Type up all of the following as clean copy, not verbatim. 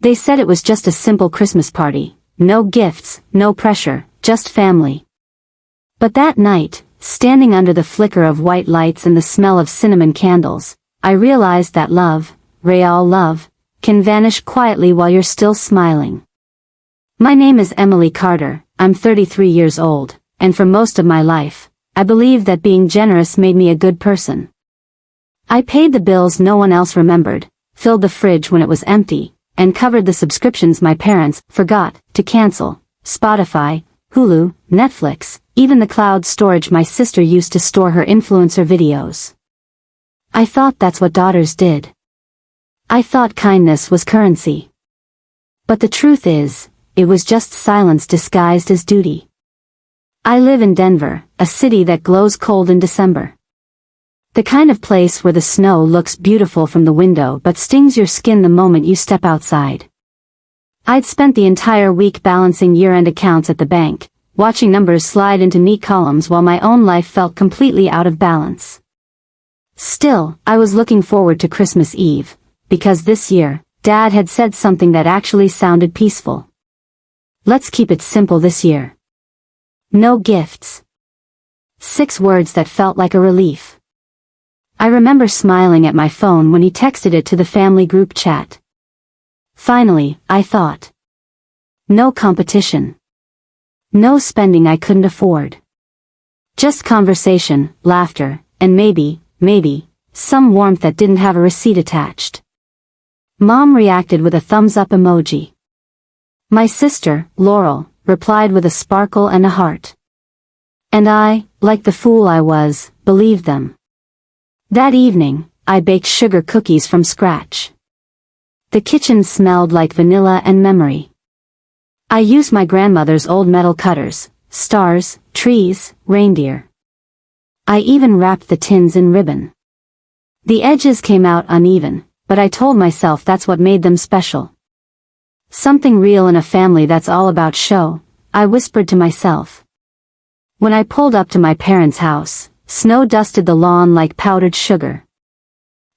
They said it was just a simple Christmas party. No gifts, no pressure, just family. But that night, standing under the flicker of white lights and the smell of cinnamon candles, I realized that love, real love, can vanish quietly while you're still smiling. My name is Emily Carter, I'm 33 years old, and for most of my life, I believed that being generous made me a good person. I paid the bills no one else remembered, filled the fridge when it was empty, and covered the subscriptions my parents forgot to cancel: Spotify, Hulu, Netflix, even the cloud storage my sister used to store her influencer videos. I thought that's what daughters did. I thought kindness was currency. But the truth is, it was just silence disguised as duty. I live in Denver, a city that glows cold in December. The kind of place where the snow looks beautiful from the window but stings your skin the moment you step outside. I'd spent the entire week balancing year-end accounts at the bank, watching numbers slide into neat columns while my own life felt completely out of balance. Still, I was looking forward to Christmas Eve, because this year, Dad had said something that actually sounded peaceful. Let's keep it simple this year. No gifts. 6 words that felt like a relief. I remember smiling at my phone when he texted it to the family group chat. Finally, I thought. No competition. No spending I couldn't afford. Just conversation, laughter, and maybe, some warmth that didn't have a receipt attached. Mom reacted with a thumbs-up emoji. My sister, Laurel, replied with a sparkle and a heart. And I, like the fool I was, believed them. That evening, I baked sugar cookies from scratch. The kitchen smelled like vanilla and memory. I used my grandmother's old metal cutters: stars, trees, reindeer. I even wrapped the tins in ribbon. The edges came out uneven, but I told myself that's what made them special. Something real in a family that's all about show, I whispered to myself. When I pulled up to my parents' house, snow dusted the lawn like powdered sugar.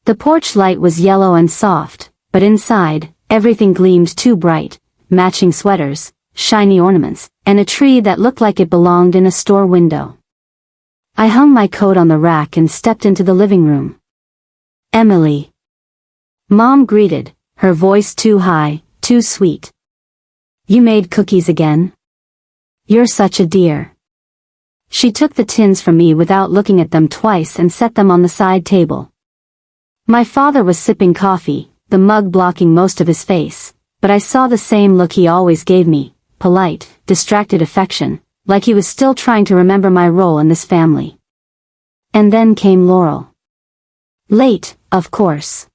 The porch light was yellow and soft, but inside, everything gleamed too bright: matching sweaters, shiny ornaments, and a tree that looked like it belonged in a store window. I hung my coat on the rack and stepped into the living room. Emily. Mom greeted, her voice too high, too sweet. You made cookies again? You're such a dear. She took the tins from me without looking at them twice and set them on the side table. My father was sipping coffee, the mug blocking most of his face, but I saw the same look he always gave me: polite, distracted affection, like he was still trying to remember my role in this family. And then came Laurel. Late, of course.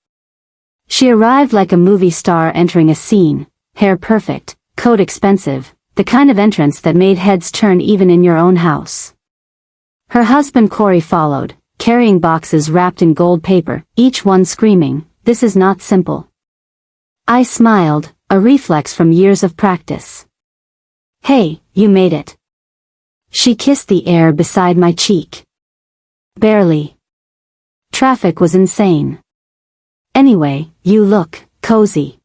She arrived like a movie star entering a scene: hair perfect, coat expensive, the kind of entrance that made heads turn even in your own house. Her husband Corey followed, carrying boxes wrapped in gold paper, each one screaming, "This is not simple." I smiled, a reflex from years of practice. Hey, you made it. She kissed the air beside my cheek. Barely. Traffic was insane. Anyway, you look cozy.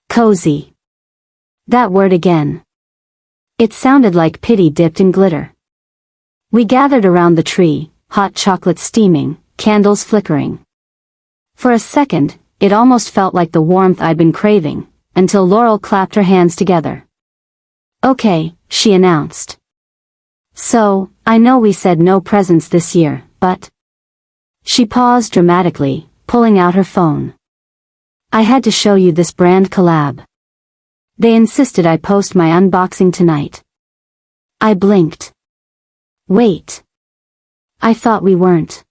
Cozy. That word again. It sounded like pity dipped in glitter. We gathered around the tree, hot chocolate steaming, candles flickering. For a second, it almost felt like the warmth I'd been craving, until Laurel clapped her hands together. Okay, she announced. So, I know we said no presents this year, but... She paused dramatically, pulling out her phone. I had to show you this brand collab. They insisted I post my unboxing tonight. I blinked. Wait. I thought we weren't.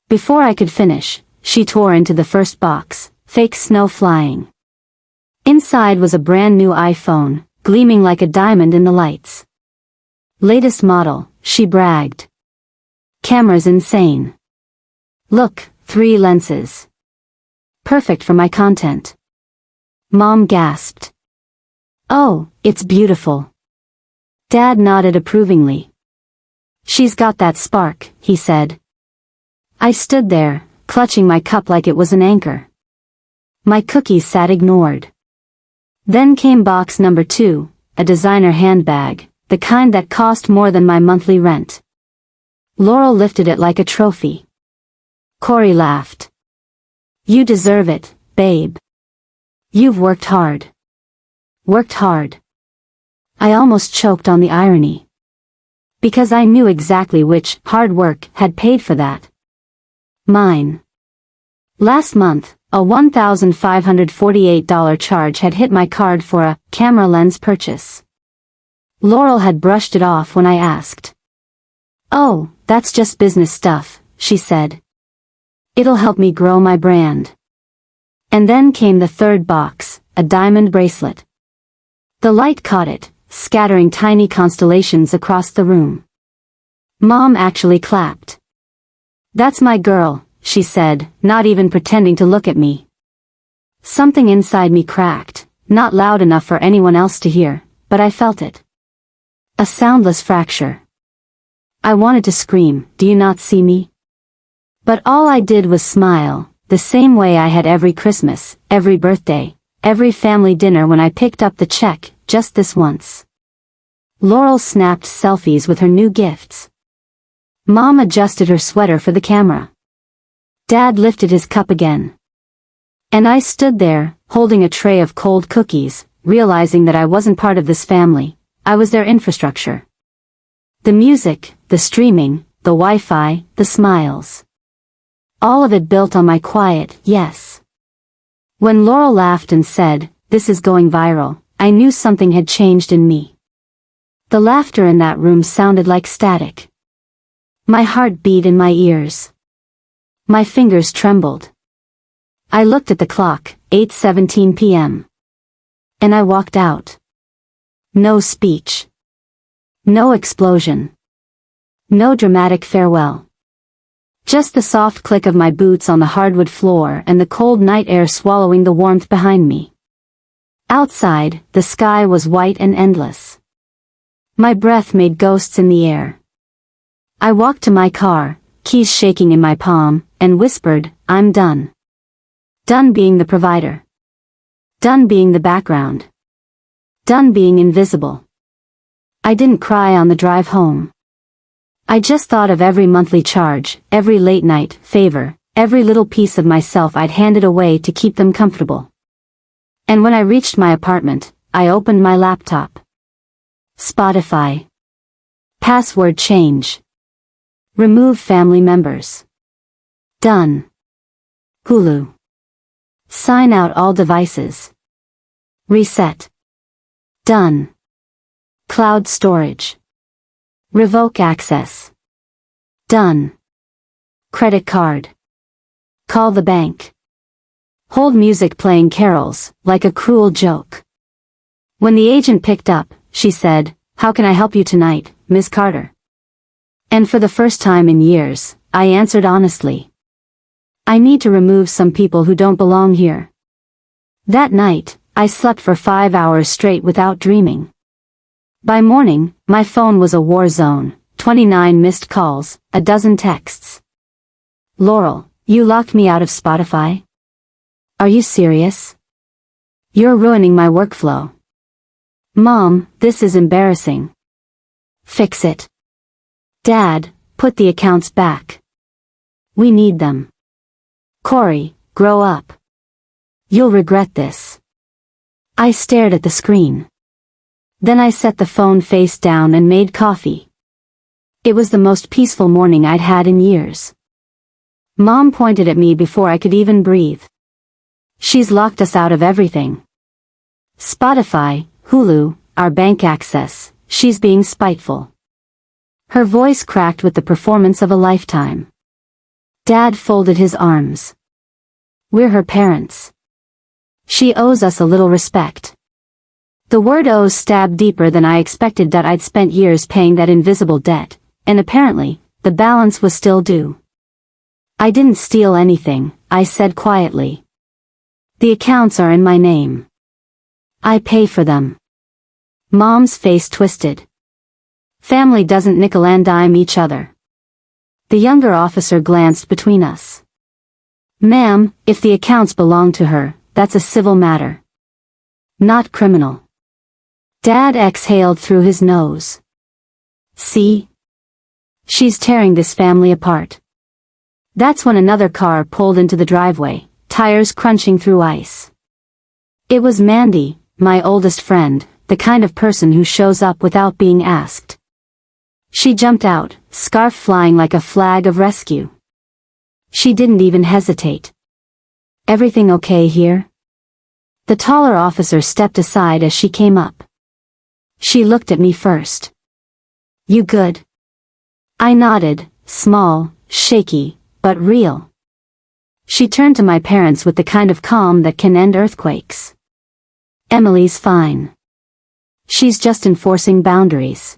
Before I could finish, she tore into the first box, fake snow flying. Inside was a brand new iPhone, gleaming like a diamond in the lights. Latest model, she bragged. Camera's insane. Look, 3 lenses. Perfect for my content. Mom gasped. Oh, it's beautiful. Dad nodded approvingly. She's got that spark, he said. I stood there, clutching my cup like it was an anchor. My cookies sat ignored. Then came box number 2, a designer handbag, the kind that cost more than my monthly rent. Laurel lifted it like a trophy. Corey laughed. You deserve it, babe. You've worked hard. Worked hard. I almost choked on the irony. Because I knew exactly which hard work had paid for that. Mine. Last month, a $1,548 charge had hit my card for a camera lens purchase. Laurel had brushed it off when I asked. Oh, that's just business stuff, she said. It'll help me grow my brand. And then came the third box, a diamond bracelet. The light caught it, scattering tiny constellations across the room. Mom actually clapped. That's my girl, she said, not even pretending to look at me. Something inside me cracked, not loud enough for anyone else to hear, but I felt it. A soundless fracture. I wanted to scream, do you not see me? But all I did was smile, the same way I had every Christmas, every birthday, every family dinner when I picked up the check, just this once. Laurel snapped selfies with her new gifts. Mom adjusted her sweater for the camera. Dad lifted his cup again. And I stood there, holding a tray of cold cookies, realizing that I wasn't part of this family, I was their infrastructure. The music, the streaming, the Wi-Fi, the smiles. All of it built on my quiet yes. When Laurel laughed and said, "This is going viral," I knew something had changed in me. The laughter in that room sounded like static. My heart beat in my ears. My fingers trembled. I looked at the clock, 8:17 p.m. And I walked out. No speech. No explosion. No dramatic farewell. Just the soft click of my boots on the hardwood floor and the cold night air swallowing the warmth behind me. Outside, the sky was white and endless. My breath made ghosts in the air. I walked to my car, keys shaking in my palm, and whispered, I'm done. Done being the provider. Done being the background. Done being invisible. I didn't cry on the drive home. I just thought of every monthly charge, every late night favor, every little piece of myself I'd handed away to keep them comfortable. And when I reached my apartment, I opened my laptop. Spotify. Password change. Remove family members. Done. Hulu. Sign out all devices. Reset. Done. Cloud storage. Revoke access. Done. Credit card. Call the bank. Hold music playing carols, like a cruel joke. When the agent picked up, she said, "How can I help you tonight, Miss Carter?" And for the first time in years, I answered honestly. I need to remove some people who don't belong here. That night, I slept for 5 hours straight without dreaming. By morning, my phone was a war zone, 29 missed calls, a dozen texts. Laurel, you locked me out of Spotify? Are you serious? You're ruining my workflow. Mom, this is embarrassing. Fix it. Dad, put the accounts back. We need them. Corey, grow up. You'll regret this. I stared at the screen. Then I set the phone face down and made coffee. It was the most peaceful morning I'd had in years. Mom pointed at me before I could even breathe. She's locked us out of everything. Spotify, Hulu, our bank access, she's being spiteful. Her voice cracked with the performance of a lifetime. Dad folded his arms. We're her parents. She owes us a little respect. The word owes stabbed deeper than I expected. That I'd spent years paying that invisible debt, and apparently, the balance was still due. I didn't steal anything, I said quietly. The accounts are in my name. I pay for them. Mom's face twisted. Family doesn't nickel and dime each other. The younger officer glanced between us. Ma'am, if the accounts belong to her, that's a civil matter. Not criminal. Dad exhaled through his nose. See? She's tearing this family apart. That's when another car pulled into the driveway, tires crunching through ice. It was Mandy, my oldest friend, the kind of person who shows up without being asked. She jumped out, scarf flying like a flag of rescue. She didn't even hesitate. Everything okay here? The taller officer stepped aside as she came up. She looked at me first. You good? I nodded, small, shaky, but real. She turned to my parents with the kind of calm that can end earthquakes. Emily's fine. She's just enforcing boundaries.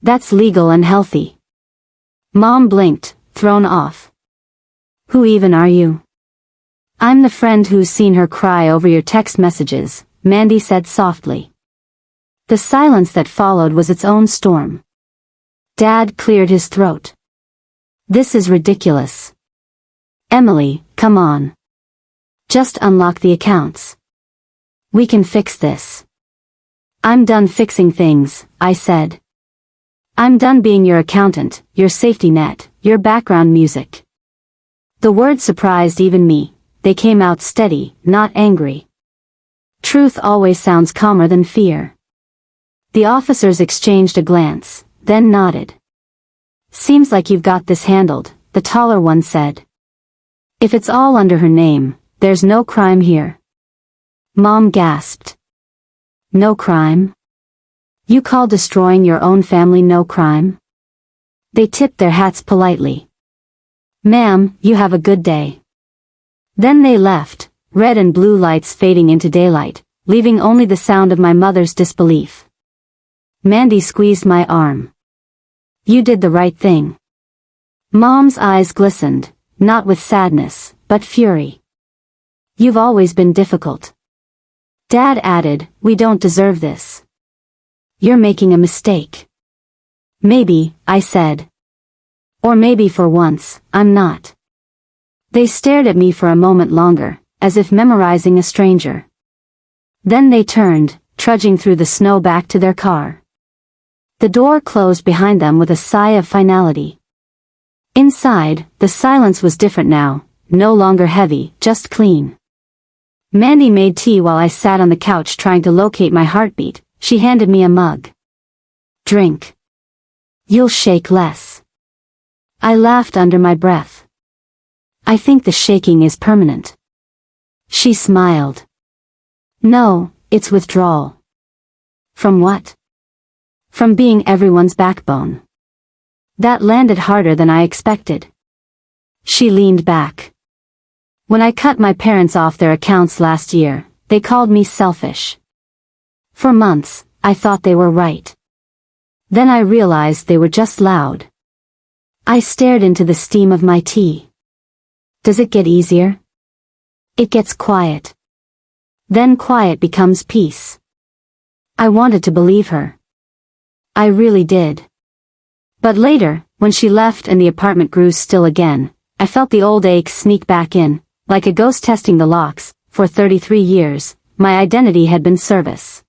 That's legal and healthy. Mom blinked, thrown off. Who even are you? I'm the friend who's seen her cry over your text messages, Mandy said softly. The silence that followed was its own storm. Dad cleared his throat. This is ridiculous. Emily, come on. Just unlock the accounts. We can fix this. I'm done fixing things, I said. I'm done being your accountant, your safety net, your background music. The words surprised even me. They came out steady, not angry. Truth always sounds calmer than fear. The officers exchanged a glance, then nodded. Seems like you've got this handled, the taller one said. If it's all under her name, there's no crime here. Mom gasped. No crime? You call destroying your own family no crime? They tipped their hats politely. Ma'am, you have a good day. Then they left, red and blue lights fading into daylight, leaving only the sound of my mother's disbelief. Mandy squeezed my arm. You did the right thing. Mom's eyes glistened, not with sadness, but fury. You've always been difficult. Dad added, we don't deserve this. You're making a mistake. Maybe, I said. Or maybe for once, I'm not. They stared at me for a moment longer, as if memorizing a stranger. Then they turned, trudging through the snow back to their car. The door closed behind them with a sigh of finality. Inside, the silence was different now, no longer heavy, just clean. Mandy made tea while I sat on the couch trying to locate my heartbeat. She handed me a mug. Drink. You'll shake less. I laughed under my breath. I think the shaking is permanent. She smiled. No, it's withdrawal. From what? From being everyone's backbone. That landed harder than I expected. She leaned back. When I cut my parents off their accounts last year, they called me selfish. For months, I thought they were right. Then I realized they were just loud. I stared into the steam of my tea. Does it get easier? It gets quiet. Then quiet becomes peace. I wanted to believe her. I really did. But later, when she left and the apartment grew still again, I felt the old ache sneak back in, like a ghost testing the locks. For 33 years, my identity had been service.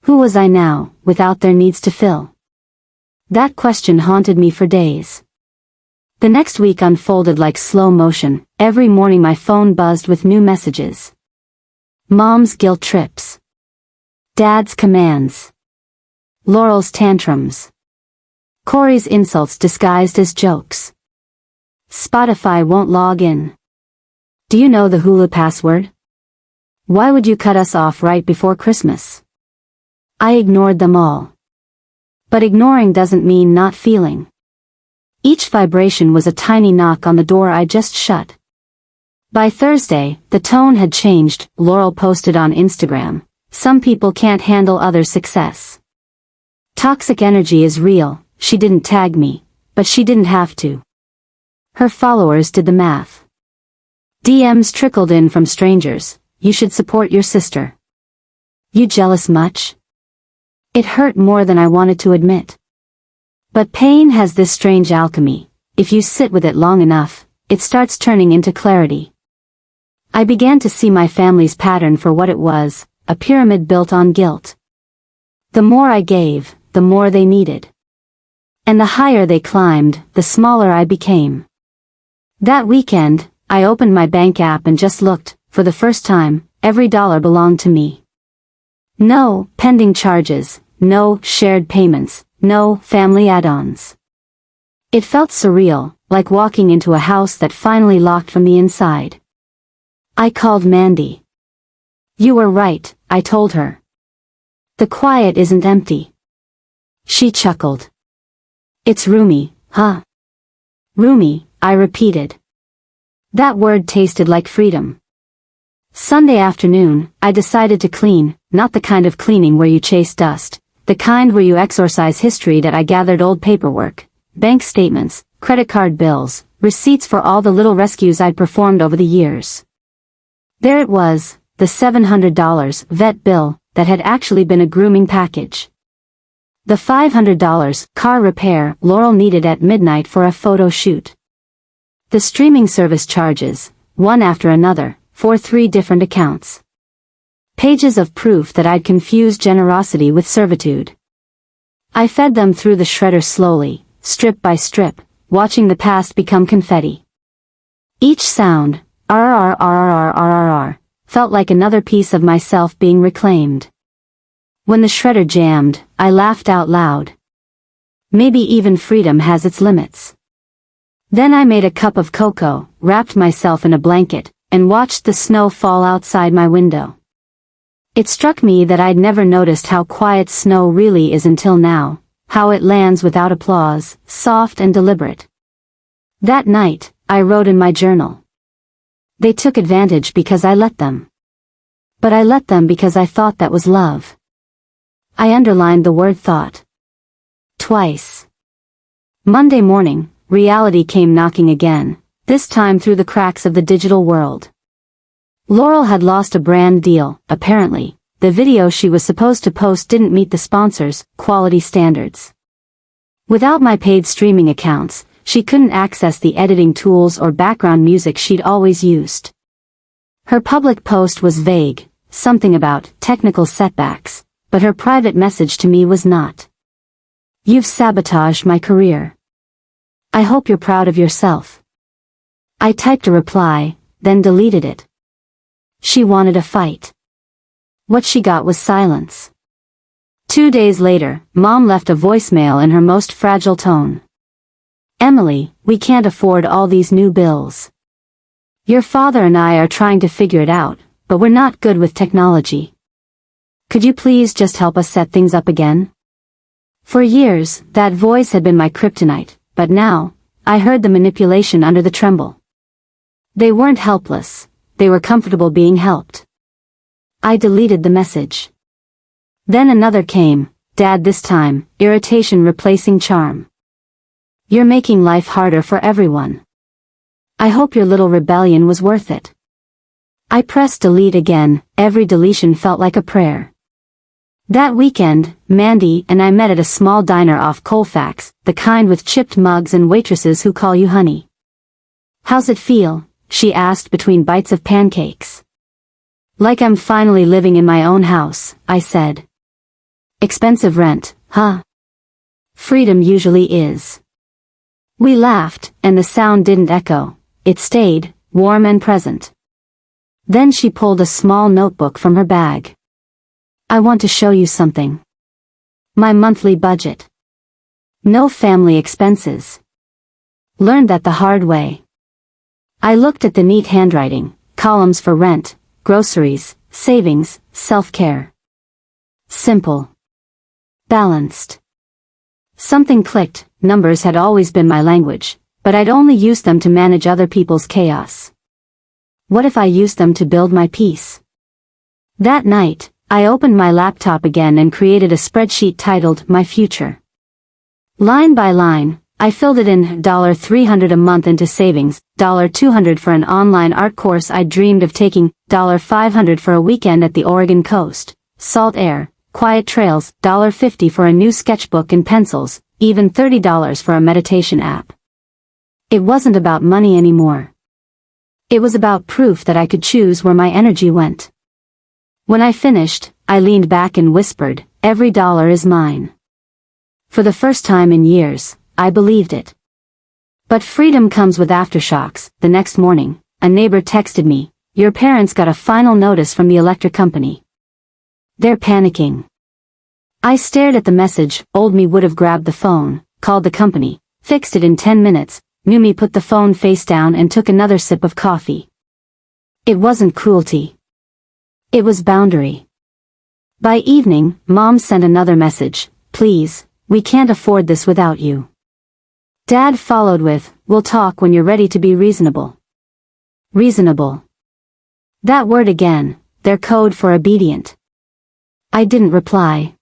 Who was I now, without their needs to fill? That question haunted me for days. The next week unfolded like slow motion. Every morning my phone buzzed with new messages. Mom's guilt trips. Dad's commands. Laurel's tantrums. Corey's insults disguised as jokes. Spotify won't log in. Do you know the Hulu password? Why would you cut us off right before Christmas? I ignored them all. But ignoring doesn't mean not feeling. Each vibration was a tiny knock on the door I just shut. By Thursday, the tone had changed. Laurel posted on Instagram, some people can't handle other success. Toxic energy is real. She didn't tag me, but she didn't have to. Her followers did the math. DMs trickled in from strangers. You should support your sister. You jealous much? It hurt more than I wanted to admit. But pain has this strange alchemy. If you sit with it long enough, it starts turning into clarity. I began to see my family's pattern for what it was, a pyramid built on guilt. The more I gave, the more they needed. And the higher they climbed, the smaller I became. That weekend, I opened my bank app and just looked. For the first time, every dollar belonged to me. No pending charges, no shared payments, no family add-ons. It felt surreal, like walking into a house that finally locked from the inside. I called Mandy. "You were right," I told her. "The quiet isn't empty." She chuckled. "It's roomy, huh?" "Roomy," I repeated. That word tasted like freedom. Sunday afternoon, I decided to clean, not the kind of cleaning where you chase dust, the kind where you exorcise history. That I gathered old paperwork, bank statements, credit card bills, receipts for all the little rescues I'd performed over the years. There it was, the $700 vet bill that had actually been a grooming package. The $500 car repair Laurel needed at midnight for a photo shoot. The streaming service charges, one after another, for 3 different accounts. Pages of proof that I'd confused generosity with servitude. I fed them through the shredder slowly, strip by strip, watching the past become confetti. Each sound, RRRRRRRR, felt like another piece of myself being reclaimed. When the shredder jammed, I laughed out loud. Maybe even freedom has its limits. Then I made a cup of cocoa, wrapped myself in a blanket, and watched the snow fall outside my window. It struck me that I'd never noticed how quiet snow really is until now, how it lands without applause, soft and deliberate. That night, I wrote in my journal. They took advantage because I let them. But I let them because I thought that was love. I underlined the word thought. Twice. Monday morning, reality came knocking again, this time through the cracks of the digital world. Laurel had lost a brand deal, apparently. The video she was supposed to post didn't meet the sponsor's quality standards. Without my paid streaming accounts, she couldn't access the editing tools or background music she'd always used. Her public post was vague, something about technical setbacks, but her private message to me was not. "You've sabotaged my career. I hope you're proud of yourself." I typed a reply, then deleted it. She wanted a fight. What she got was silence. 2 days later, Mom left a voicemail in her most fragile tone. "Emily, we can't afford all these new bills. Your father and I are trying to figure it out, but we're not good with technology. Could you please just help us set things up again?" For years, that voice had been my kryptonite, but now, I heard the manipulation under the tremble. They weren't helpless, they were comfortable being helped. I deleted the message. Then another came, Dad this time, irritation replacing charm. "You're making life harder for everyone. I hope your little rebellion was worth it." I pressed delete again, every deletion felt like a prayer. That weekend, Mandy and I met at a small diner off Colfax, the kind with chipped mugs and waitresses who call you honey. "How's it feel?" she asked between bites of pancakes. "Like I'm finally living in my own house," I said. "Expensive rent, huh?" "Freedom usually is." We laughed, and the sound didn't echo. It stayed, warm and present. Then she pulled a small notebook from her bag. "I want to show you something. My monthly budget. No family expenses. Learned that the hard way." I looked at the neat handwriting, columns for rent, groceries, savings, self-care. Simple. Balanced. Something clicked. Numbers had always been my language, but I'd only used them to manage other people's chaos. What if I used them to build my peace? That night, I opened my laptop again and created a spreadsheet titled My Future. Line by line, I filled it in $300 a month into savings, $200 for an online art course I'd dreamed of taking, $500 for a weekend at the Oregon coast, salt air, quiet trails, $50 for a new sketchbook and pencils, even $30 for a meditation app. It wasn't about money anymore. It was about proof that I could choose where my energy went. When I finished, I leaned back and whispered, "Every dollar is mine." For the first time in years, I believed it. But freedom comes with aftershocks. The next morning, a neighbor texted me, "Your parents got a final notice from the electric company. They're panicking." I stared at the message. Old me would have grabbed the phone, called the company, fixed it in 10 minutes, new me put the phone face down and took another sip of coffee. It wasn't cruelty. It was boundary. By evening, Mom sent another message, "Please, we can't afford this without you." Dad followed with, "We'll talk when you're ready to be reasonable." Reasonable. That word again, their code for obedient. I didn't reply.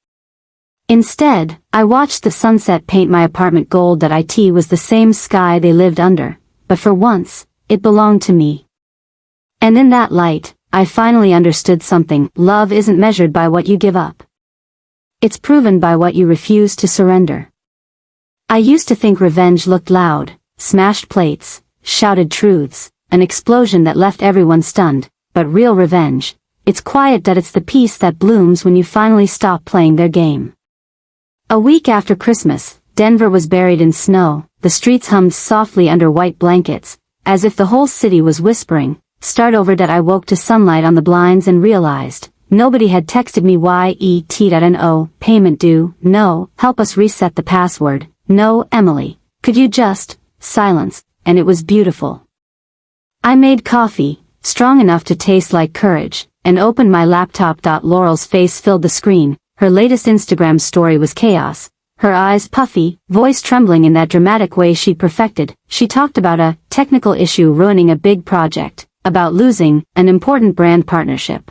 Instead, I watched the sunset paint my apartment gold. That it was the same sky they lived under, but for once, it belonged to me. And in that light, I finally understood something. Love isn't measured by what you give up. It's proven by what you refuse to surrender. I used to think revenge looked loud, smashed plates, shouted truths, an explosion that left everyone stunned, but real revenge, it's quiet. That it's the peace that blooms when you finally stop playing their game. A week after Christmas, Denver was buried in snow. The streets hummed softly under white blankets, as if the whole city was whispering, "Start over." That I woke to sunlight on the blinds and realized, nobody had texted me yet. Payment due, no, help us reset the password, no, Emily, could you just, silence, and it was beautiful. I made coffee, strong enough to taste like courage, and opened my laptop. Laurel's face filled the screen. Her latest Instagram story was chaos, her eyes puffy, voice trembling in that dramatic way she perfected. She talked about a technical issue ruining a big project, about losing an important brand partnership.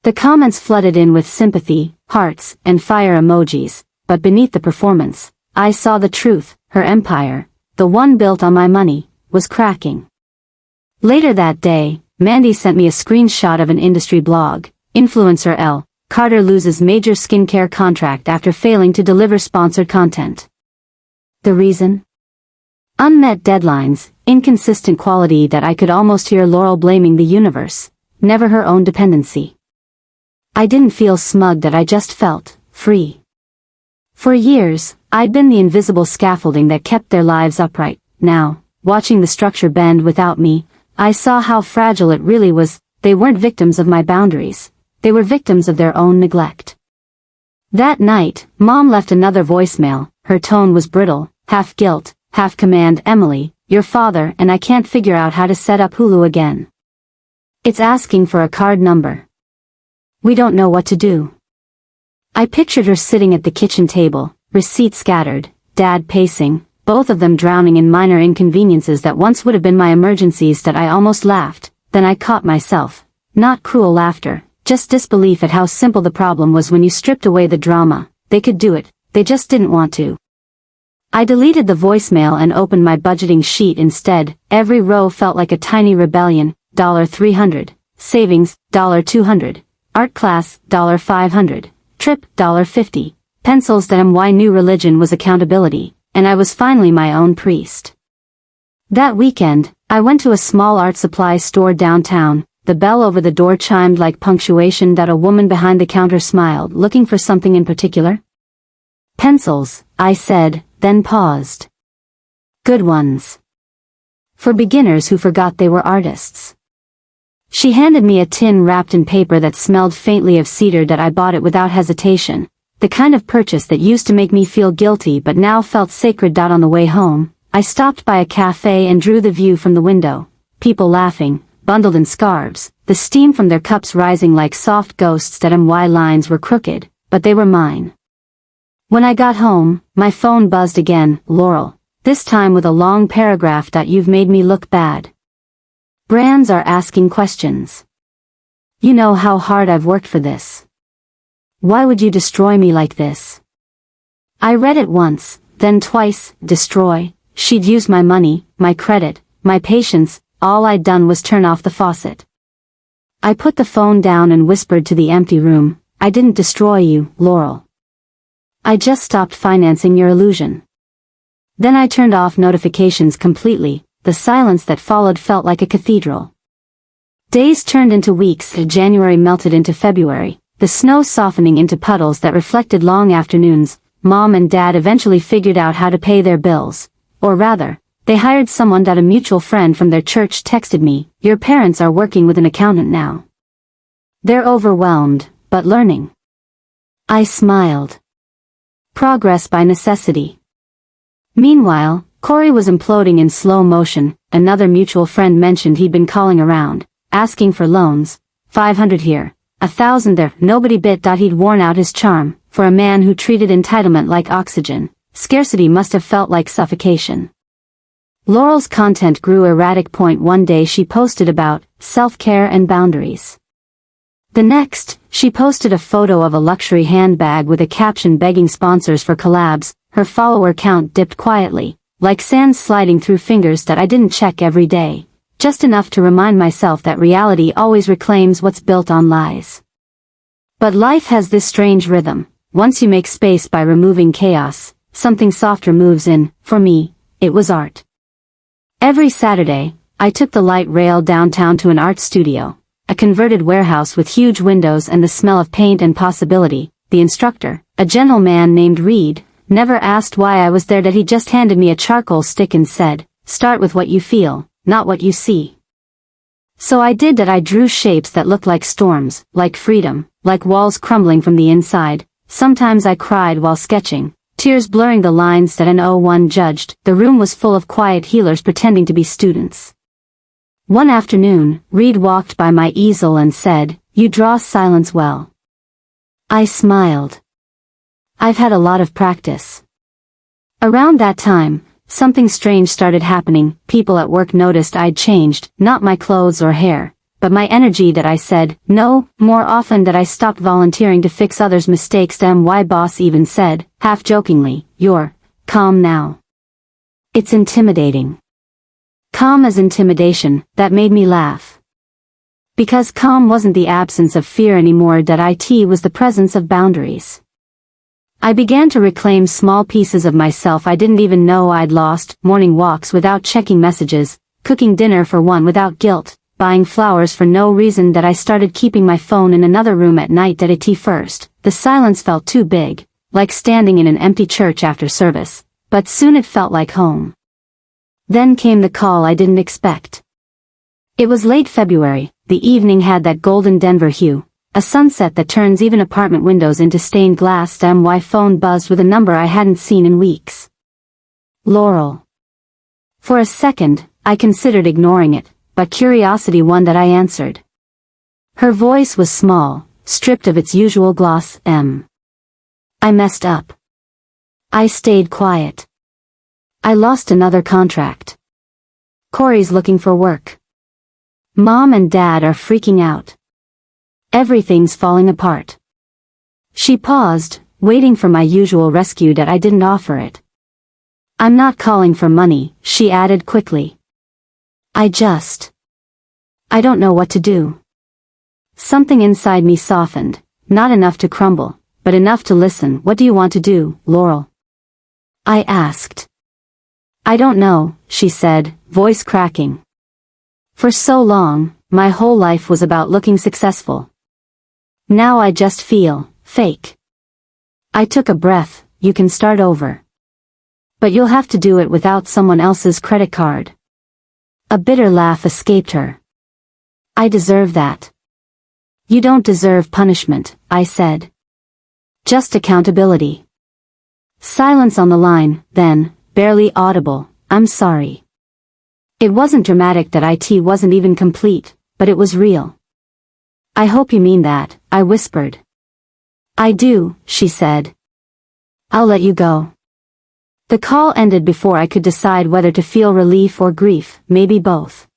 The comments flooded in with sympathy, hearts, and fire emojis, but beneath the performance, I saw the truth. Her empire, the one built on my money, was cracking. Later that day, Mandy sent me a screenshot of an industry blog. Influencer L. Carter loses major skincare contract after failing to deliver sponsored content. The reason? Unmet deadlines, inconsistent quality. That I could almost hear Laurel blaming the universe, never her own dependency. I didn't feel smug. That I just felt free. For years, I'd been the invisible scaffolding that kept their lives upright. Now, watching the structure bend without me, I saw how fragile it really was. They weren't victims of my boundaries. They were victims of their own neglect. That night, Mom left another voicemail. Her tone was brittle, half guilt, half command. "Emily, your father and I can't figure out how to set up Hulu again. It's asking for a card number. We don't know what to do." I pictured her sitting at the kitchen table, receipts scattered, Dad pacing, both of them drowning in minor inconveniences that once would have been my emergencies. That I almost laughed, then I caught myself. Not cruel laughter, just disbelief at how simple the problem was when you stripped away the drama. They could do it, they just didn't want to. I deleted the voicemail and opened my budgeting sheet instead. Every row felt like a tiny rebellion. $300, savings, $200, art class, $500, trip, $50, pencils. That why new religion was accountability, and I was finally my own priest. That weekend, I went to a small art supply store downtown. The bell over the door chimed like punctuation. That a woman behind the counter smiled, looking for something in particular. "Pencils," I said, then paused. "Good ones. For beginners who forgot they were artists." She handed me a tin wrapped in paper that smelled faintly of cedar. That I bought it without hesitation, the kind of purchase that used to make me feel guilty but now felt sacred. On the way home, I stopped by a cafe and drew the view from the window. People laughing, bundled in scarves, the steam from their cups rising like soft ghosts. That my lines were crooked, but they were mine. When I got home, my phone buzzed again. "Laurel," this time with a long paragraph. "You've made me look bad. Brands are asking questions. You know how hard I've worked for this. Why would you destroy me like this?" I read it once, then twice. Destroy? She'd used my money, my credit, my patience. All I'd done was turn off the faucet. I put the phone down and whispered to the empty room, "I didn't destroy you, Laurel. I just stopped financing your illusion." Then I turned off notifications completely. The silence that followed felt like a cathedral. Days turned into weeks, January melted into February, the snow softening into puddles that reflected long afternoons. Mom and Dad eventually figured out how to pay their bills. Or rather, they hired someone that a mutual friend from their church texted me, "Your parents are working with an accountant now. They're overwhelmed, but learning." I smiled. Progress by necessity. Meanwhile, Corey was imploding in slow motion. Another mutual friend mentioned he'd been calling around, asking for loans, 500 here, 1,000 there. Nobody bit. He'd worn out his charm. For a man who treated entitlement like oxygen, scarcity must have felt like suffocation. Laurel's content grew erratic. One day she posted about self-care and boundaries. The next, she posted a photo of a luxury handbag with a caption begging sponsors for collabs. Her follower count dipped quietly, like sand sliding through fingers that I didn't check every day, just enough to remind myself that reality always reclaims what's built on lies. But life has this strange rhythm. Once you make space by removing chaos, something softer moves in. For me, it was art. Every Saturday, I took the light rail downtown to an art studio, a converted warehouse with huge windows and the smell of paint and possibility. The instructor, a gentleman named Reed, never asked why I was there. That he just handed me a charcoal stick and said, "Start with what you feel, not what you see." So I did that. I drew shapes that looked like storms, like freedom, like walls crumbling from the inside. Sometimes I cried while sketching, tears blurring the lines that no one judged. The room was full of quiet healers pretending to be students. One afternoon, Reed walked by my easel and said, "You draw silence well." I smiled. "I've had a lot of practice." Around that time, something strange started happening. People at work noticed I'd changed, not my clothes or hair, but my energy. That I said no more often. That I stopped volunteering to fix others' mistakes. My boss even said, half jokingly, "You're calm now." It's intimidating. Calm as intimidation. That made me laugh. Because calm wasn't the absence of fear anymore. It was the presence of boundaries. I began to reclaim small pieces of myself I didn't even know I'd lost. Morning walks without checking messages, cooking dinner for one without guilt, buying flowers for no reason. That I started keeping my phone in another room at night. At first, the silence felt too big, like standing in an empty church after service, but soon it felt like home. Then came the call I didn't expect. It was late February. The evening had that golden Denver hue, a sunset that turns even apartment windows into stained glass. My phone buzzed with a number I hadn't seen in weeks. Laurel. For a second, I considered ignoring it, but curiosity won. That I answered. Her voice was small, stripped of its usual gloss. I messed up. I stayed quiet. I lost another contract. Corey's looking for work. Mom and Dad are freaking out. Everything's falling apart. She paused, waiting for my usual rescue. That I didn't offer it. "I'm not calling for money," she added quickly. I don't know what to do." Something inside me softened, not enough to crumble, but enough to listen. "What do you want to do, Laurel?" I asked. "I don't know," she said, voice cracking. "For so long, my whole life was about looking successful. Now I just feel fake." I took a breath. "You can start over. But you'll have to do it without someone else's credit card." A bitter laugh escaped her. "I deserve that." "You don't deserve punishment," I said. "Just accountability." Silence on the line, then, barely audible, "I'm sorry." It wasn't dramatic. That it wasn't even complete, but it was real. "I hope you mean that," I whispered. "I do," she said. "I'll let you go." The call ended before I could decide whether to feel relief or grief, maybe both.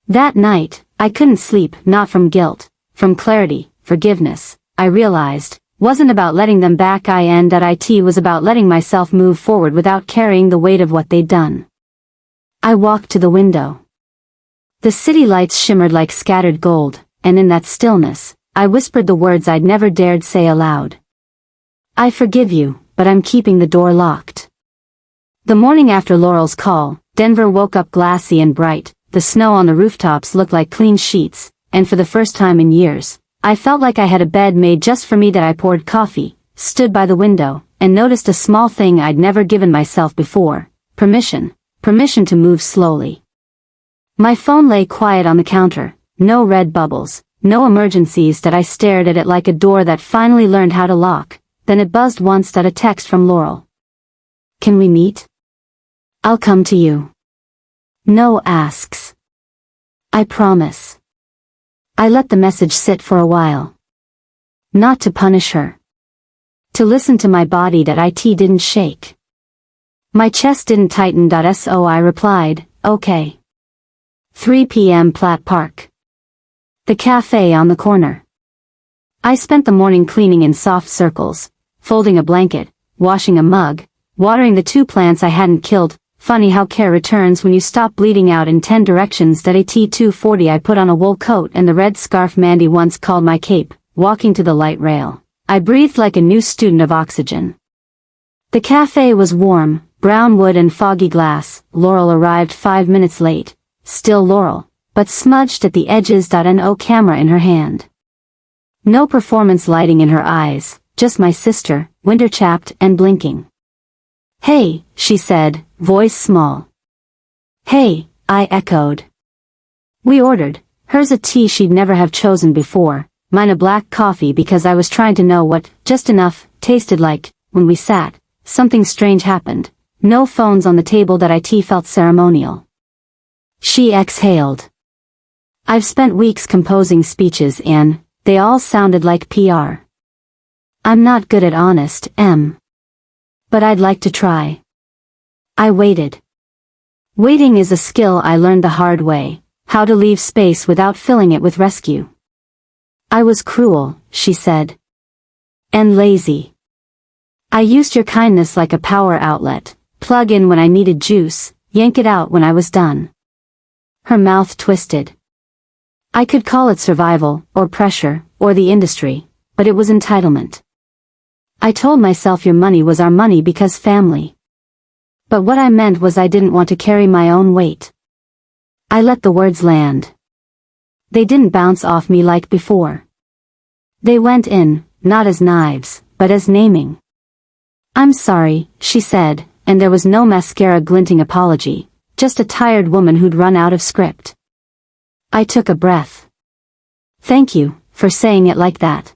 That night, I couldn't sleep, not from guilt, from clarity. Forgiveness, I realized, wasn't about letting them back in. It was about letting myself move forward without carrying the weight of what they'd done. I walked to the window. The city lights shimmered like scattered gold, and in that stillness, I whispered the words I'd never dared say aloud. "I forgive you, but I'm keeping the door locked." The morning after Laurel's call, Denver woke up glassy and bright. the snow on the rooftops looked like clean sheets, and for the first time in years, I felt like I had a bed made just for me. That I poured coffee, stood by the window, and noticed a small thing I'd never given myself before: permission. Permission to move slowly. My phone lay quiet on the counter, no red bubbles, no emergencies. That I stared at it like a door that finally learned how to lock. Then it buzzed once. That a text from Laurel. Can we meet? I'll come to you. No asks. I promise. I let the message sit for a while. Not to punish her. To listen to my body. That it didn't shake. My chest didn't tighten. So I replied, okay. 3 p.m. Platt Park. The cafe on the corner. I spent the morning cleaning in soft circles, folding a blanket, washing a mug, watering the 2 plants I hadn't killed. Funny how care returns when you stop bleeding out in 10 directions. That at 2:40 I put on a wool coat and the red scarf Mandy once called my cape. Walking to the light rail, I breathed like a new student of oxygen. The cafe was warm, brown wood and foggy glass. Laurel arrived 5 minutes late, still Laurel, but smudged at the edges. No camera in her hand. No performance lighting in her eyes, just my sister, winter-chapped and blinking. Hey, she said, voice small. Hey, I echoed. We ordered, hers a tea she'd never have chosen before, mine a black coffee because I was trying to know what, just enough, tasted like. When we sat, something strange happened. No phones on the table. That it felt ceremonial. She exhaled. I've spent weeks composing speeches and they all sounded like PR. I'm not good at honest, but I'd like to try. I waited. Waiting is a skill I learned the hard way, how to leave space without filling it with rescue. I was cruel, she said. And lazy. I used your kindness like a power outlet, plug in when I needed juice, yank it out when I was done. Her mouth twisted. I could call it survival, or pressure, or the industry, but it was entitlement. I told myself your money was our money because family. But what I meant was I didn't want to carry my own weight. I let the words land. They didn't bounce off me like before. They went in, not as knives, but as naming. I'm sorry, she said, and there was no mascara glinting apology, just a tired woman who'd run out of script. I took a breath. Thank you, for saying it like that.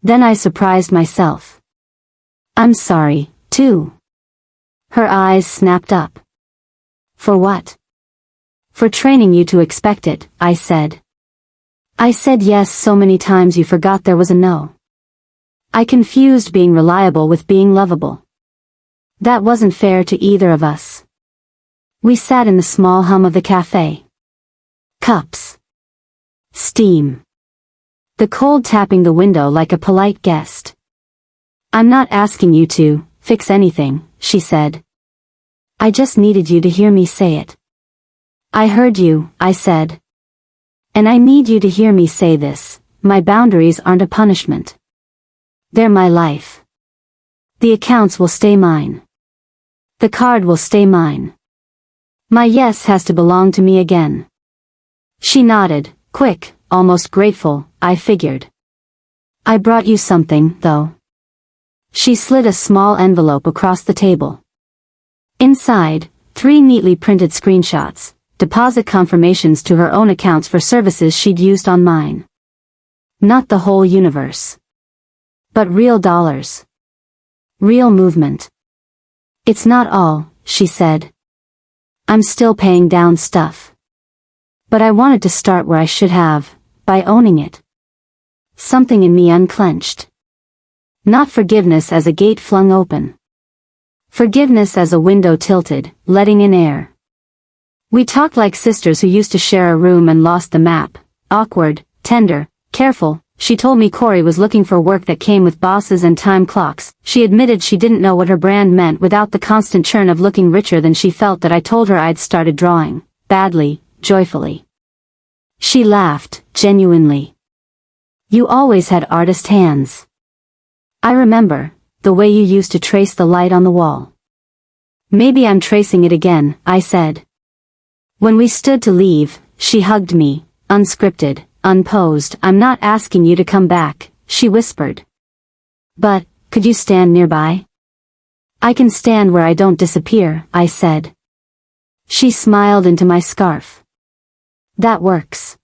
Then I surprised myself. I'm sorry, too. Her eyes snapped up. For what? For training you to expect it, I said. I said yes so many times you forgot there was a no. I confused being reliable with being lovable. That wasn't fair to either of us. We sat in the small hum of the cafe. Cups. Steam. The cold tapping the window like a polite guest. I'm not asking you to fix anything, she said. I just needed you to hear me say it. I heard you, I said. And I need you to hear me say this, my boundaries aren't a punishment. They're my life. The accounts will stay mine. The card will stay mine. My yes has to belong to me again. She nodded, quick, almost grateful, I figured. I brought you something, though. She slid a small envelope across the table. Inside, 3 neatly printed screenshots, deposit confirmations to her own accounts for services she'd used on mine. Not the whole universe. But real dollars. Real movement. It's not all, she said. I'm still paying down stuff. But I wanted to start where I should have, by owning it. Something in me unclenched. Not forgiveness as a gate flung open. Forgiveness as a window tilted, letting in air. We talked like sisters who used to share a room and lost the map. Awkward, tender, careful. She told me Corey was looking for work that came with bosses and time clocks. She admitted she didn't know what her brand meant without the constant churn of looking richer than she felt. That I told her I'd started drawing. Badly, joyfully. She laughed, genuinely. You always had artist hands. I remember, the way you used to trace the light on the wall. Maybe I'm tracing it again, I said. When we stood to leave, she hugged me, unscripted, unposed. "I'm not asking you to come back," she whispered. "But, could you stand nearby?" "I can stand where I don't disappear," I said. She smiled into my scarf. "That works."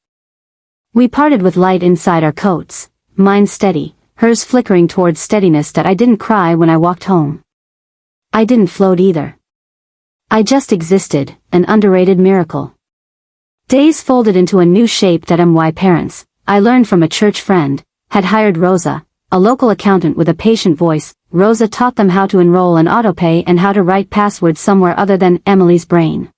We parted with light inside our coats, mine steady, hers flickering towards steadiness. That I didn't cry when I walked home. I didn't float either. I just existed, an underrated miracle. Days folded into a new shape. That my parents, I learned from a church friend, had hired Rosa, a local accountant with a patient voice. Rosa taught them how to enroll in autopay and how to write passwords somewhere other than Emily's brain.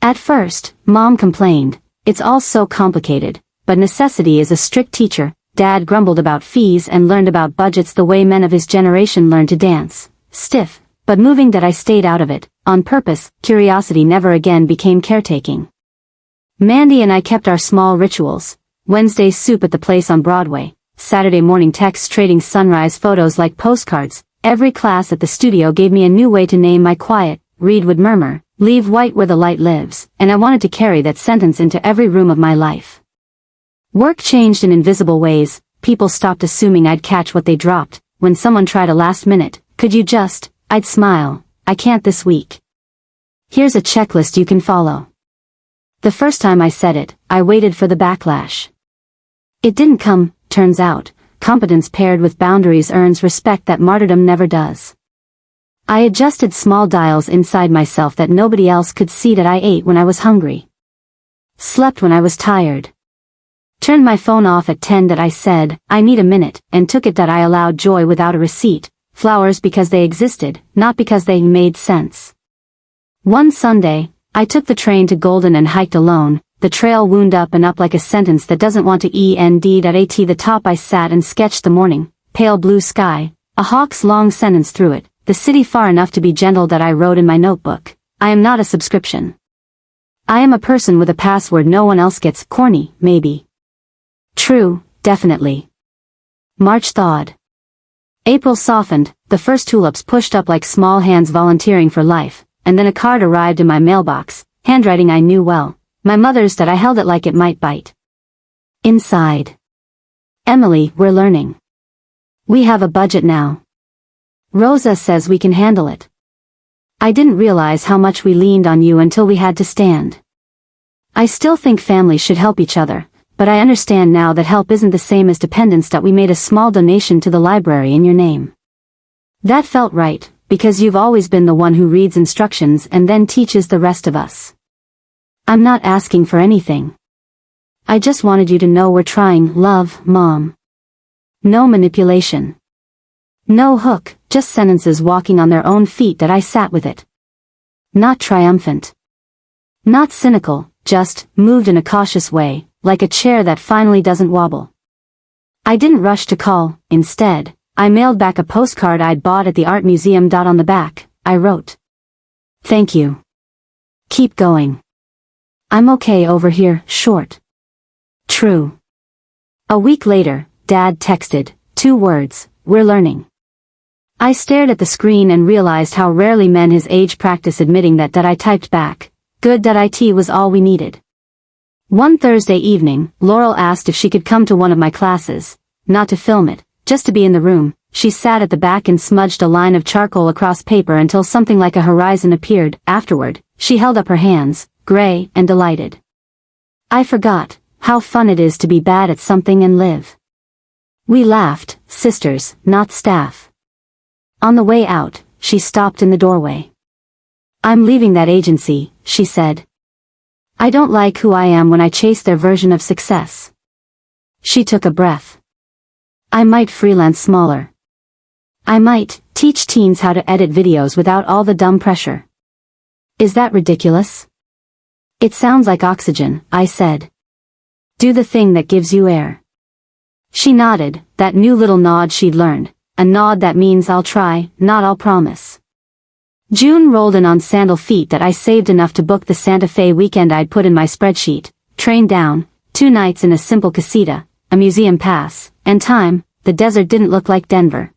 At first, Mom complained, "It's all so complicated," but necessity is a strict teacher. Dad grumbled about fees and learned about budgets the way men of his generation learned to dance, stiff, but moving. That I stayed out of it, on purpose. Curiosity never again became caretaking. Mandy and I kept our small rituals. Wednesday soup at the place on Broadway, Saturday morning texts trading sunrise photos like postcards. Every class at the studio gave me a new way to name my quiet. Reed would murmur, "Leave white where the light lives," and I wanted to carry that sentence into every room of my life. Work changed in invisible ways. People stopped assuming I'd catch what they dropped. When someone tried a last minute, "Could you just," I'd smile, "I can't this week. Here's a checklist you can follow." The first time I said it, I waited for the backlash. It didn't come. Turns out, competence paired with boundaries earns respect that martyrdom never does. I adjusted small dials inside myself that nobody else could see. That I ate when I was hungry. Slept when I was tired. Turned my phone off at 10. That I said, "I need a minute," and took it. That I allowed joy without a receipt. Flowers because they existed, not because they made sense. One Sunday, I took the train to Golden and hiked alone. The trail wound up and up like a sentence that doesn't want to end. At the top I sat and sketched the morning, pale blue sky, a hawk's long sentence through it, the city far enough to be gentle. That I wrote in my notebook, "I am not a subscription. I am a person with a password no one else gets." Corny, maybe. True, definitely. March thawed. April softened. The first tulips pushed up like small hands volunteering for life, and then a card arrived in my mailbox, handwriting I knew well, my mother's. That I held it like it might bite. Inside. "Emily, we're learning. We have a budget now. Rosa says we can handle it. I didn't realize how much we leaned on you until we had to stand. I still think families should help each other, but I understand now that help isn't the same as dependence." That we made a small donation to the library in your name. That felt right, because you've always been the one who reads instructions and then teaches the rest of us. I'm not asking for anything. I just wanted you to know we're trying. Love, Mom. No manipulation. No hook, just sentences walking on their own feet. That I sat with it. Not triumphant. Not cynical, just moved in a cautious way, like a chair that finally doesn't wobble. I didn't rush to call. Instead, I mailed back a postcard I'd bought at the art museum. On the back, I wrote, "Thank you. Keep going. I'm okay over here." Short. True. A week later, Dad texted, 2 words, "We're learning." I stared at the screen and realized how rarely men his age practice admitting that. I typed back, "Good. It was all we needed." One Thursday evening, Laurel asked if she could come to one of my classes, not to film it, just to be in the room. She sat at the back and smudged a line of charcoal across paper until something like a horizon appeared. Afterward, she held up her hands, gray and delighted. I forgot how fun it is to be bad at something and live. We laughed, sisters, not staff. On the way out, she stopped in the doorway. "I'm leaving that agency," she said. "I don't like who I am when I chase their version of success." She took a breath. "I might freelance smaller. I might teach teens how to edit videos without all the dumb pressure." "Is that ridiculous?" "It sounds like oxygen," I said. "Do the thing that gives you air." She nodded, that new little nod she'd learned, a nod that means I'll try, not I'll promise. June rolled in on sandal feet. That I saved enough to book the Santa Fe weekend I'd put in my spreadsheet. Train down, 2 nights in a simple casita, a museum pass, and time. The desert didn't look like Denver.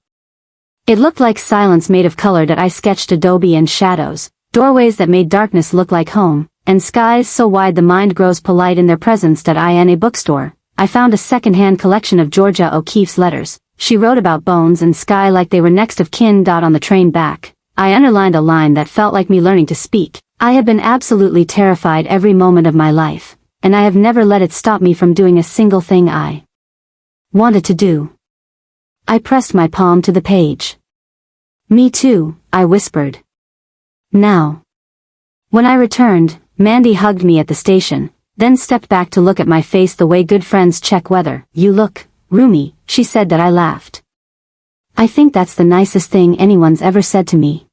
It looked like silence made of color. That I sketched adobe and shadows, doorways that made darkness look like home, and skies so wide the mind grows polite in their presence. In a bookstore, I found a second-hand collection of Georgia O'Keeffe's letters. She wrote about bones and sky like they were next of kin. On the train back, I underlined a line that felt like me learning to speak. I have been absolutely terrified every moment of my life, and I have never let it stop me from doing a single thing I wanted to do. I pressed my palm to the page. Me too, I whispered. Now. When I returned, Mandy hugged me at the station, then stepped back to look at my face the way good friends check weather. You look roomy, she said. That I laughed. I think that's the nicest thing anyone's ever said to me.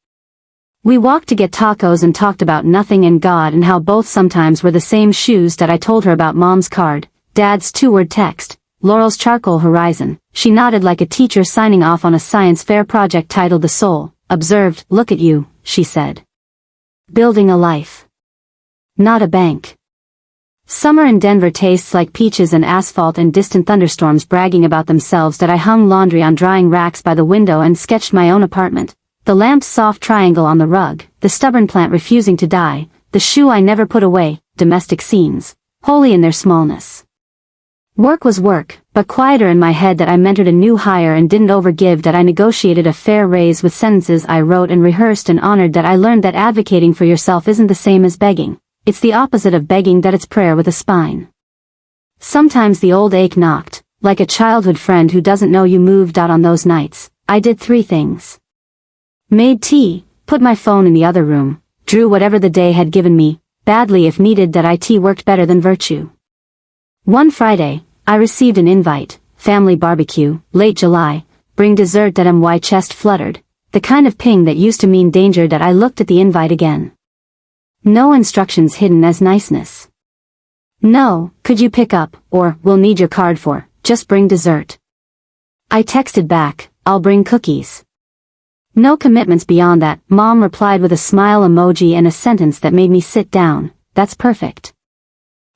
We walked to get tacos and talked about nothing and God and how both sometimes were the same shoes. That I told her about Mom's card, Dad's 2-word text, Laurel's charcoal horizon. She nodded like a teacher signing off on a science fair project titled The Soul. Observed, look at you, she said. Building a life. Not a bank. Summer in Denver tastes like peaches and asphalt and distant thunderstorms bragging about themselves. That I hung laundry on drying racks by the window and sketched my own apartment. The lamp's soft triangle on the rug, the stubborn plant refusing to die, the shoe I never put away, domestic scenes, holy in their smallness. Work was work, but quieter in my head. That I mentored a new hire and didn't overgive. That I negotiated a fair raise with sentences I wrote and rehearsed and honored. That I learned that advocating for yourself isn't the same as begging. It's the opposite of begging. That it's prayer with a spine. Sometimes the old ache knocked, like a childhood friend who doesn't know you moved. On those nights, I did 3 things. Made tea, put my phone in the other room, drew whatever the day had given me, badly if needed. That IT worked better than virtue. One Friday, I received an invite, family barbecue, late July, bring dessert. That my chest fluttered, the kind of ping that used to mean danger. That I looked at the invite again. No instructions hidden as niceness. No, could you pick up, or, we'll need your card for, just bring dessert. I texted back, I'll bring cookies. No commitments beyond that. Mom replied with a smile emoji and a sentence that made me sit down. That's perfect.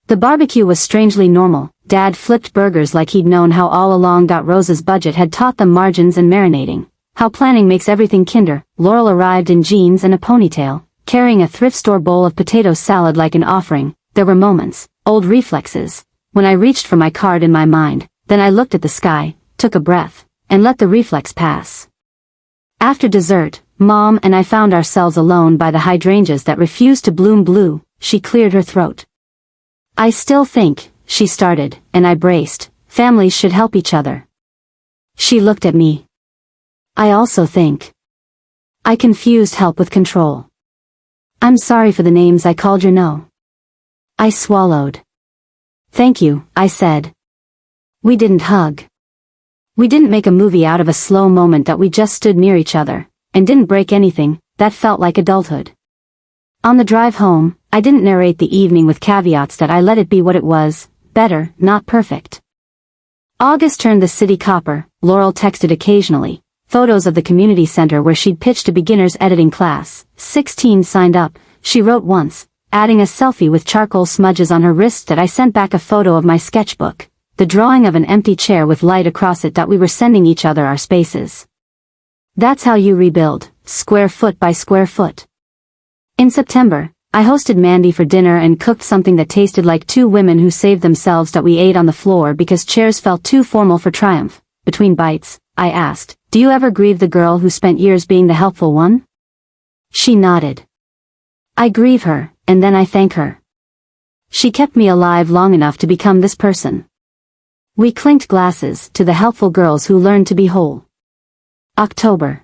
The barbecue was strangely normal. Dad flipped burgers like he'd known how all along. Rosa's budget had taught them margins and marinating. How planning makes everything kinder. Laurel arrived in jeans and a ponytail, carrying a thrift store bowl of potato salad like an offering. There were moments, old reflexes, when I reached for my card in my mind, then I looked at the sky, took a breath, and let the reflex pass. After dessert, Mom and I found ourselves alone by the hydrangeas that refused to bloom blue. She cleared her throat. I still think, she started, and I braced, families should help each other. She looked at me. I also think. I confused help with control. I'm sorry for the names I called you. No. I swallowed. Thank you, I said. We didn't hug. We didn't make a movie out of a slow moment. That we just stood near each other, and didn't break anything. That felt like adulthood. On the drive home, I didn't narrate the evening with caveats. That I let it be what it was, better, not perfect. August turned the city copper. Laurel texted occasionally, photos of the community center where she'd pitched a beginner's editing class. 16 signed up, she wrote once, adding a selfie with charcoal smudges on her wrist. That I sent back a photo of my sketchbook, the drawing of an empty chair with light across it. That we were sending each other our spaces. That's how you rebuild, square foot by square foot. In September, I hosted Mandy for dinner and cooked something that tasted like 2 women who saved themselves. That we ate on the floor because chairs felt too formal for triumph. Between bites, I asked, do you ever grieve the girl who spent years being the helpful one? She nodded. I grieve her, and then I thank her. She kept me alive long enough to become this person. We clinked glasses to the helpful girls who learned to be whole. October.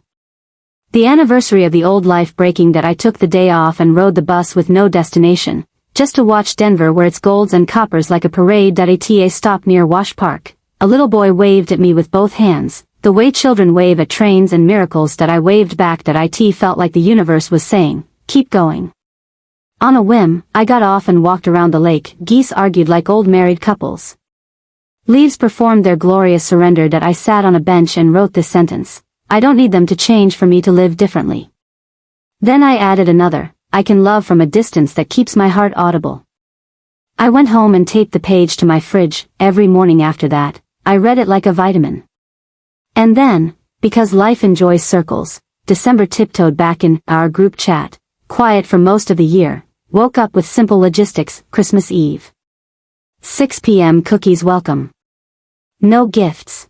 The anniversary of the old life breaking. That I took the day off and rode the bus with no destination, just to watch Denver wear its golds and coppers like a parade. At a stop near Wash Park, a little boy waved at me with both hands, the way children wave at trains and miracles. That I waved back. That it felt like the universe was saying, keep going. On a whim, I got off and walked around the lake. Geese argued like old married couples. Leaves performed their glorious surrender. That I sat on a bench and wrote this sentence. I don't need them to change for me to live differently. Then I added another, I can love from a distance that keeps my heart audible. I went home and taped the page to my fridge. Every morning after that, I read it like a vitamin. And then, because life enjoys circles, December tiptoed back in our group chat, quiet for most of the year, woke up with simple logistics, Christmas Eve. 6 p.m. cookies welcome. No gifts.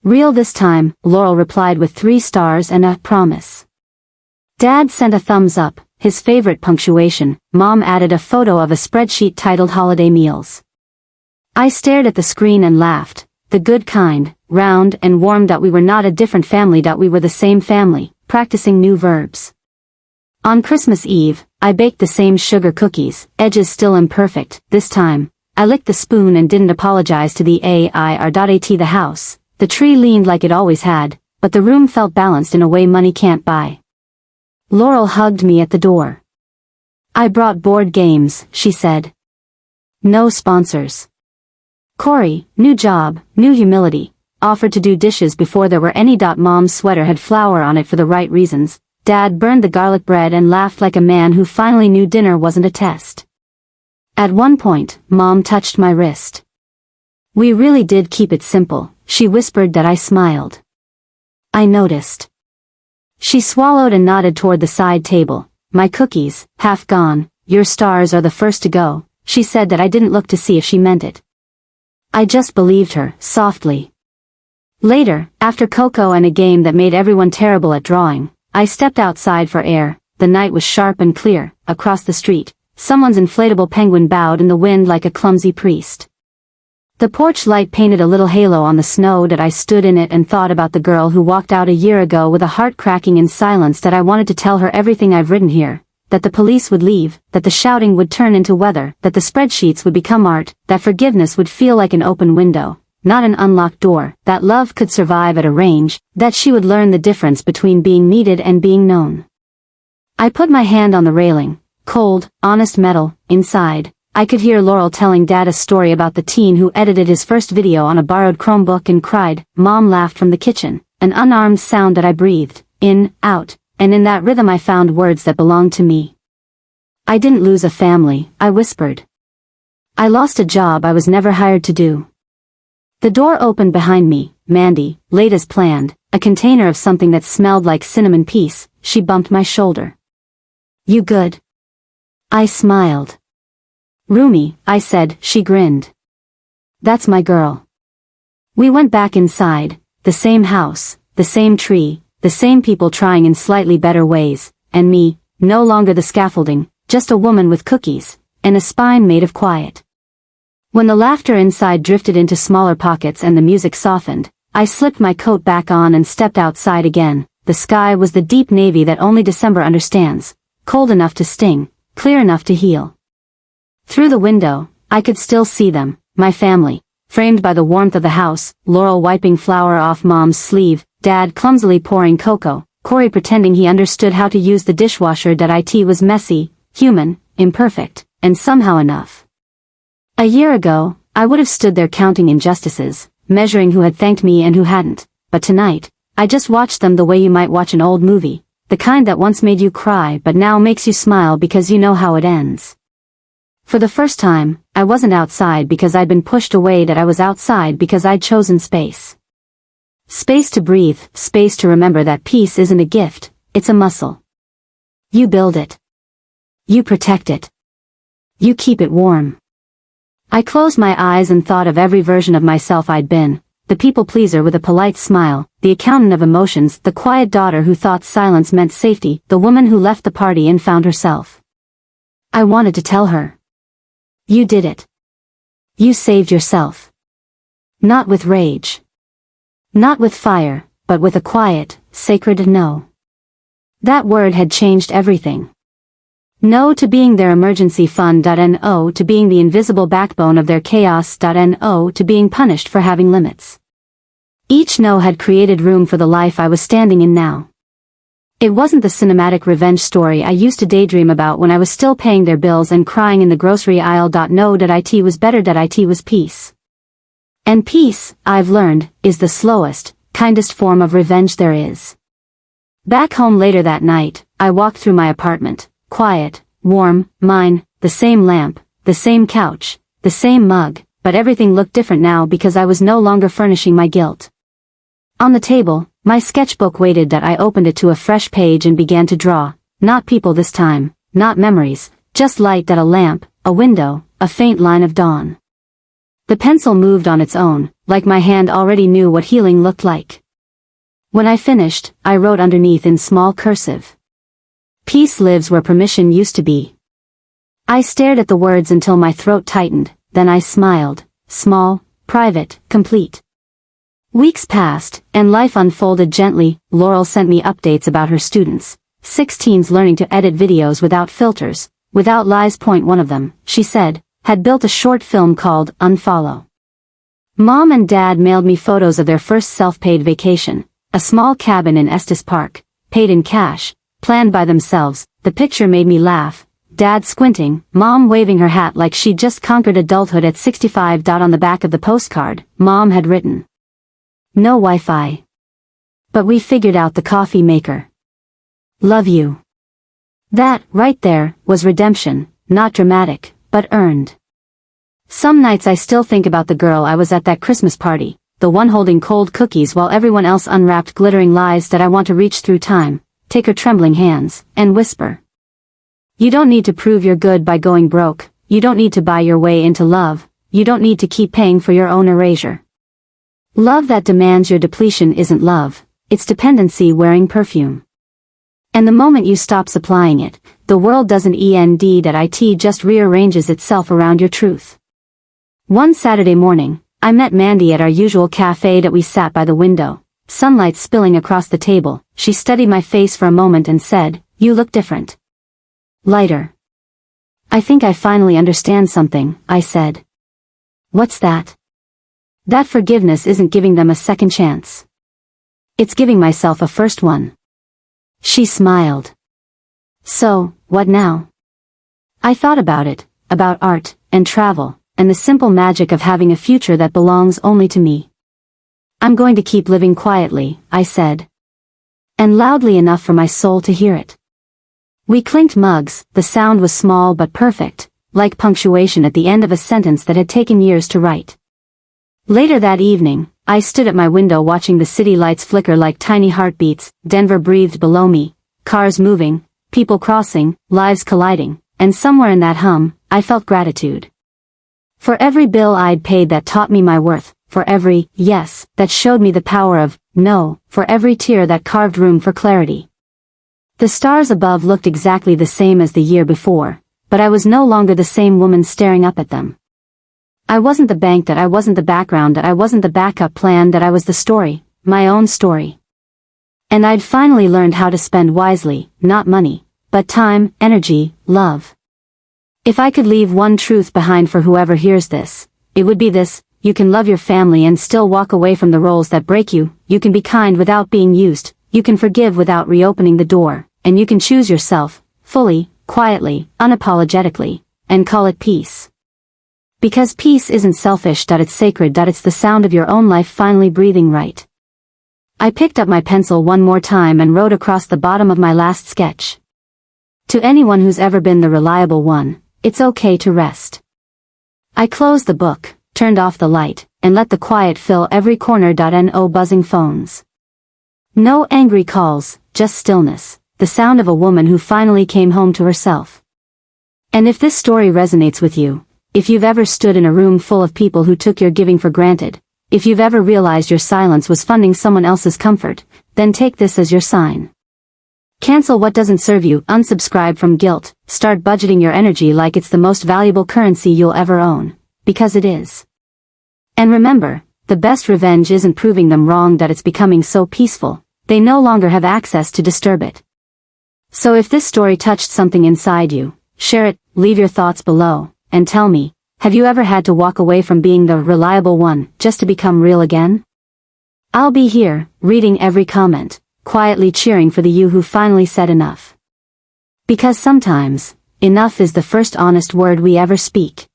Real this time, Laurel replied with 3 stars and a promise. Dad sent a thumbs up, his favorite punctuation. Mom added a photo of a spreadsheet titled Holiday Meals. I stared at the screen and laughed, the good kind, round and warm. We were not a different family. We were the same family, practicing new verbs. On Christmas Eve, I baked the same sugar cookies, edges still imperfect. This time, I licked the spoon and didn't apologize to the AIR.AT. The house, the tree leaned like it always had, but the room felt balanced in a way money can't buy. Laurel hugged me at the door. I brought board games, she said. No sponsors. Corey, new job, new humility, offered to do dishes before there were any. Mom's sweater had flour on it for the right reasons. Dad burned the garlic bread and laughed like a man who finally knew dinner wasn't a test. At one point, Mom touched my wrist. We really did keep it simple, she whispered. That I smiled. I noticed. She swallowed and nodded toward the side table. My cookies, half gone. Your stars are the first to go, she said. That I didn't look to see if she meant it. I just believed her, softly. Later, after cocoa and a game that made everyone terrible at drawing, I stepped outside for air. The night was sharp and clear. Across the street, someone's inflatable penguin bowed in the wind like a clumsy priest. The porch light painted a little halo on the snow. That I stood in it and thought about the girl who walked out a year ago with a heart cracking in silence. That I wanted to tell her everything I've written here, that the police would leave, that the shouting would turn into weather, that the spreadsheets would become art, that forgiveness would feel like an open window, not an unlocked door, that love could survive at a range, that she would learn the difference between being needed and being known. I put my hand on the railing, cold, honest metal. Inside, I could hear Laurel telling Dad a story about the teen who edited his first video on a borrowed Chromebook and cried. Mom laughed from the kitchen, an unarmed sound that I breathed in, out, and in that rhythm I found words that belonged to me. I didn't lose a family, I whispered. I lost a job I was never hired to do. The door opened behind me. Mandy, late as planned, a container of something that smelled like cinnamon peace. She bumped my shoulder. You good? I smiled. Roomy, I said. She grinned. That's my girl. We went back inside, the same house, the same tree, the same people trying in slightly better ways, and me, no longer the scaffolding, just a woman with cookies, and a spine made of quiet. When the laughter inside drifted into smaller pockets and the music softened, I slipped my coat back on and stepped outside again. The sky was the deep navy that only December understands, cold enough to sting, clear enough to heal. Through the window, I could still see them, my family, framed by the warmth of the house. Laurel wiping flour off Mom's sleeve, Dad clumsily pouring cocoa, Corey pretending he understood how to use the dishwasher. It was messy, human, imperfect, and somehow enough. A year ago, I would have stood there counting injustices, measuring who had thanked me and who hadn't, but tonight, I just watched them the way you might watch an old movie, the kind that once made you cry but now makes you smile because you know how it ends. For the first time, I wasn't outside because I'd been pushed away. I was outside because I'd chosen space. Space to breathe, space to remember that peace isn't a gift, it's a muscle. You build it. You protect it. You keep it warm. I closed my eyes and thought of every version of myself I'd been, the people pleaser with a polite smile, the accountant of emotions, the quiet daughter who thought silence meant safety, the woman who left the party and found herself. I wanted to tell her. You did it. You saved yourself. Not with rage. Not with fire, but with a quiet, sacred no. That word had changed everything. No to being their emergency fund. No to being the invisible backbone of their chaos. No to being punished for having limits. Each no had created room for the life I was standing in now. It wasn't the cinematic revenge story I used to daydream about when I was still paying their bills and crying in the grocery aisle. No, it was better. It was peace. And peace, I've learned, is the slowest, kindest form of revenge there is. Back home later that night, I walked through my apartment, quiet, warm, mine, the same lamp, the same couch, the same mug, but everything looked different now because I was no longer furnishing my guilt. On the table, my sketchbook waited. I opened it to a fresh page and began to draw, not people this time, not memories, Just light that a lamp, a window, a faint line of dawn. The pencil moved on its own, like my hand already knew what healing looked like. When I finished, I wrote underneath in small cursive. Peace lives where permission used to be. I stared at the words until my throat tightened, then I smiled, small, private, complete. Weeks passed, and life unfolded gently. Laurel sent me updates about her students. 16s learning to edit videos without filters, without lies. One of them, she said, had built a short film called Unfollow. Mom and Dad mailed me photos of their first self-paid vacation, a small cabin in Estes Park, paid in cash, planned by themselves. The picture made me laugh. Dad squinting, Mom waving her hat like she'd just conquered adulthood at 65. On the back of the postcard, Mom had written, "No Wi-Fi. But we figured out the coffee maker. Love you." That, right there, was redemption, not dramatic, but earned. Some nights I still think about the girl I was at that Christmas party, the one holding cold cookies while everyone else unwrapped glittering lies that I want to reach through time, take her trembling hands, and whisper. You don't need to prove you're good by going broke, you don't need to buy your way into love, you don't need to keep paying for your own erasure. Love that demands your depletion isn't love, it's dependency wearing perfume. And the moment you stop supplying it, the world doesn't end just rearranges itself around your truth. One Saturday morning, I met Mandy at our usual cafe that we sat by the window, sunlight spilling across the table. She studied my face for a moment and said, "You look different. Lighter." "I think I finally understand something," I said. "What's that?" "That forgiveness isn't giving them a second chance. It's giving myself a first one." She smiled. "So, what now?" I thought about it, about art, and travel, and the simple magic of having a future that belongs only to me. "I'm going to keep living quietly," I said. And loudly enough for my soul to hear it. We clinked mugs. The sound was small but perfect, like punctuation at the end of a sentence that had taken years to write. Later that evening, I stood at my window watching the city lights flicker like tiny heartbeats. Denver breathed below me, cars moving, people crossing, lives colliding, and somewhere in that hum, I felt gratitude. For every bill I'd paid that taught me my worth, for every yes that showed me the power of no, for every tear that carved room for clarity. The stars above looked exactly the same as the year before, but I was no longer the same woman staring up at them. I wasn't the bank, that I wasn't the background, that I wasn't the backup plan, that I was the story, my own story. And I'd finally learned how to spend wisely, not money, but time, energy, love. If I could leave one truth behind for whoever hears this, it would be this: you can love your family and still walk away from the roles that break you, you can be kind without being used, you can forgive without reopening the door, and you can choose yourself, fully, quietly, unapologetically, and call it peace. Because peace isn't selfish, it's sacred, it's the sound of your own life finally breathing right. I picked up my pencil one more time and wrote across the bottom of my last sketch. To anyone who's ever been the reliable one, it's okay to rest. I closed the book, turned off the light, and let the quiet fill every corner. No buzzing phones. No angry calls, just stillness, the sound of a woman who finally came home to herself. And if this story resonates with you, if you've ever stood in a room full of people who took your giving for granted, if you've ever realized your silence was funding someone else's comfort, then take this as your sign. Cancel what doesn't serve you, unsubscribe from guilt, start budgeting your energy like it's the most valuable currency you'll ever own, because it is. And remember, the best revenge isn't proving them wrong, it's becoming so peaceful, they no longer have access to disturb it. So if this story touched something inside you, share it, leave your thoughts below, and tell me, have you ever had to walk away from being the reliable one just to become real again? I'll be here, reading every comment, quietly cheering for the you who finally said enough. Because sometimes, enough is the first honest word we ever speak.